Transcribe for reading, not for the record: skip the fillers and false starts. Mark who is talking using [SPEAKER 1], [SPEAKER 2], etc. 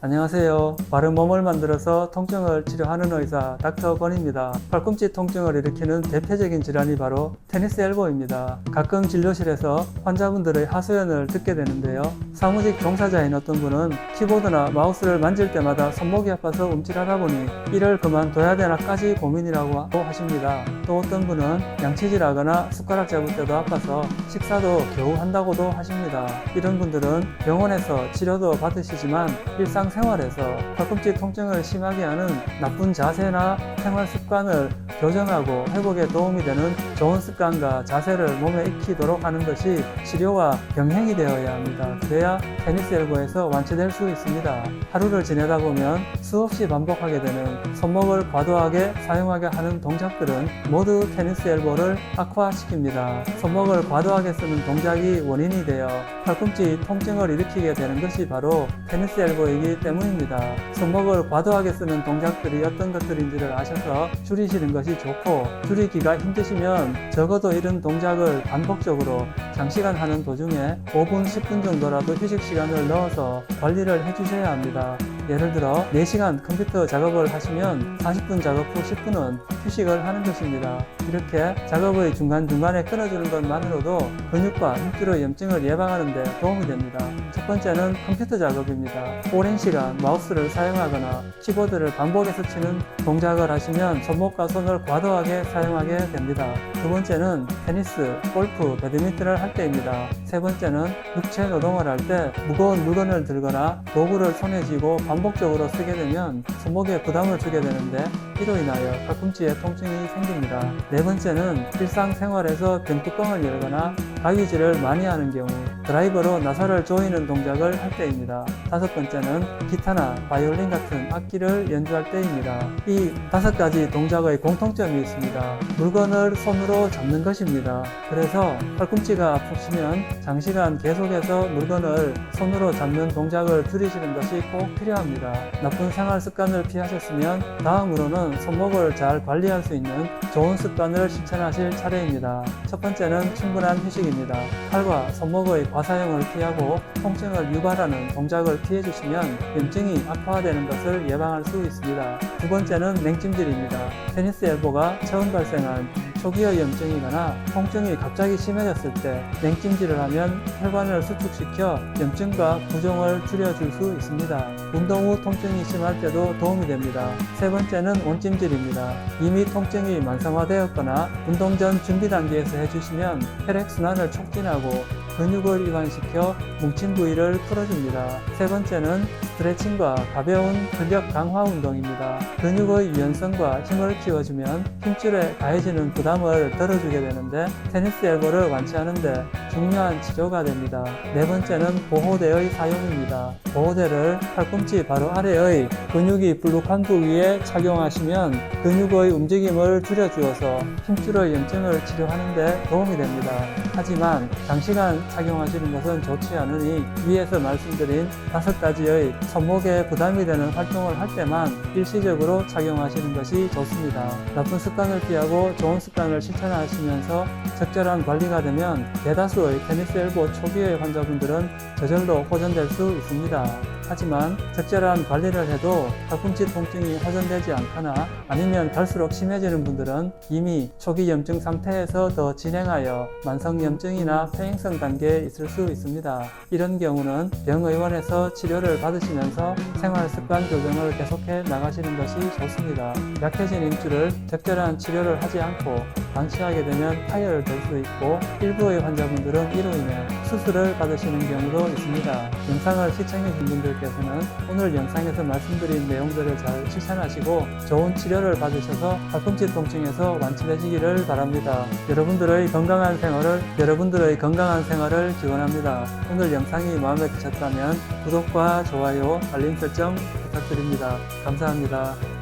[SPEAKER 1] 안녕하세요. 바른 몸을 만들어서 통증을 치료하는 의사 닥터 권입니다. 팔꿈치 통증을 일으키는 대표적인 질환이 바로 테니스 엘보입니다. 가끔 진료실에서 환자분들의 하소연을 듣게 되는데요. 사무직 종사자인 어떤 분은 키보드나 마우스를 만질 때마다 손목이 아파서 움찔하다 보니 일을 그만둬야 되나까지 고민이라고 하십니다. 또 어떤 분은 양치질하거나 숟가락 잡을 때도 아파서 식사도 겨우 한다고도 하십니다. 이런 분들은 병원에서 치료도 받으시지만 일상생활에서 팔꿈치 통증을 심하게 하는 나쁜 자세나 생활 습관을 교정하고 회복에 도움이 되는 좋은 습관과 자세를 몸에 익히도록 하는 것이 치료와 병행이 되어야 합니다. 그래야 테니스 엘보에서 완치될 수 있습니다. 하루를 지내다 보면 수없이 반복하게 되는 손목을 과도하게 사용하게 하는 동작들은 모두 테니스 엘보를 악화시킵니다. 손목을 과도하게 쓰는 동작이 원인이 되어 팔꿈치 통증을 일으키게 되는 것이 바로 테니스 엘보이기 때문입니다. 손목을 과도하게 쓰는 동작들이 어떤 것들인지를 아셔서 줄이시는 것이 좋고, 줄이기가 힘드시면 적어도 이런 동작을 반복적으로 장시간 하는 도중에 5분, 10분 정도라도 휴식 시간을 넣어서 관리를 해주셔야 합니다. 예를 들어 4시간 컴퓨터 작업을 하시면 40분 작업 후 10분은 휴식을 하는 것입니다. 이렇게 작업의 중간중간에 끊어주는 것만으로도 근육과 힘줄의 염증을 예방하는 데 도움이 됩니다. 첫 번째는 컴퓨터 작업입니다. 오랜 시간 마우스를 사용하거나 키보드를 반복해서 치는 동작을 하시면 손목과 손을 과도하게 사용하게 됩니다. 두 번째는 테니스, 골프, 배드민턴을 할 때입니다. 세 번째는 육체 노동을 할 때 무거운 물건을 들거나 도구를 손에 쥐고 반복적으로 쓰게 되면 손목에 부담을 주게 되는데 이로 인하여 팔꿈치에 통증이 생깁니다. 네 번째는 일상생활에서 병뚜껑을 열거나 가위질을 많이 하는 경우 드라이버로 나사를 조이는 동작을 할 때입니다. 다섯 번째는 기타나 바이올린 같은 악기를 연주할 때입니다. 이 5가지 동작의 공통점이 있습니다. 물건을 손으로 잡는 것입니다. 그래서 팔꿈치가 아프시면 장시간 계속해서 물건을 손으로 잡는 동작을 줄이시는 것이 꼭 필요합니다. 나쁜 생활 습관을 피하셨으면 다음으로는 손목을 잘 관리할 수 있는 좋은 습관을 실천하실 차례입니다. 첫 번째는 충분한 휴식입니다. 팔과 손목의 과사용을 피하고 통증을 유발하는 동작을 피해주시면 염증이 악화되는 것을 예방할 수 있습니다. 두 번째는 냉찜질입니다. 테니스 엘보가 처음 발생한 초기의 염증이거나 통증이 갑자기 심해졌을 때 냉찜질을 하면 혈관을 수축시켜 염증과 부종을 줄여줄 수 있습니다. 운동 후 통증이 심할 때도 도움이 됩니다. 세 번째는 온찜질입니다. 이미 통증이 만성화되었거나 운동 전 준비 단계에서 해주시면 혈액순환을 촉진하고 근육을 이완시켜 뭉친 부위를 풀어줍니다. 세 번째는 스트레칭과 가벼운 근력 강화 운동입니다. 근육의 유연성과 힘을 키워주면 힘줄에 가해지는 부담을 덜어주게 되는데 테니스 엘보를 완치하는 데 중요한 치료가 됩니다. 네 번째는 보호대의 사용입니다. 보호대를 팔꿈치 바로 아래의 근육이 불룩한 부위에 착용하시면 근육의 움직임을 줄여주어서 힘줄의 염증을 치료하는 데 도움이 됩니다. 하지만 장시간 착용하시는 것은 좋지 않으니 위에서 말씀드린 5가지의 손목에 부담이 되는 활동을 할 때만 일시적으로 착용하시는 것이 좋습니다. 나쁜 습관을 피하고 좋은 습관을 실천하시면서 적절한 관리가 되면 대다수의 테니스 엘보 초기의 환자분들은 저절로 호전될 수 있습니다. 하지만 적절한 관리를 해도 팔꿈치 통증이 호전되지 않거나 아니면 갈수록 심해지는 분들은 이미 초기 염증 상태에서 더 진행하여 만성 염증이나 폐행성 단계에 있을 수 있습니다. 이런 경우는 병의원에서 치료를 받으시면서 생활 습관 교정을 계속해 나가시는 것이 좋습니다. 약해진 힘줄을 적절한 치료를 하지 않고 방치하게 되면 파열을 될 수 있고 일부의 환자분들은 이로 인해 수술을 받으시는 경우도 있습니다. 영상을 시청해주신 분들께서는 오늘 영상에서 말씀드린 내용들을 잘 실천하시고 좋은 치료를 받으셔서 팔꿈치 통증에서 완치되시기를 바랍니다. 여러분들의 건강한 생활을 기원합니다. 오늘 영상이 마음에 드셨다면 구독과 좋아요, 알림 설정 부탁드립니다. 감사합니다.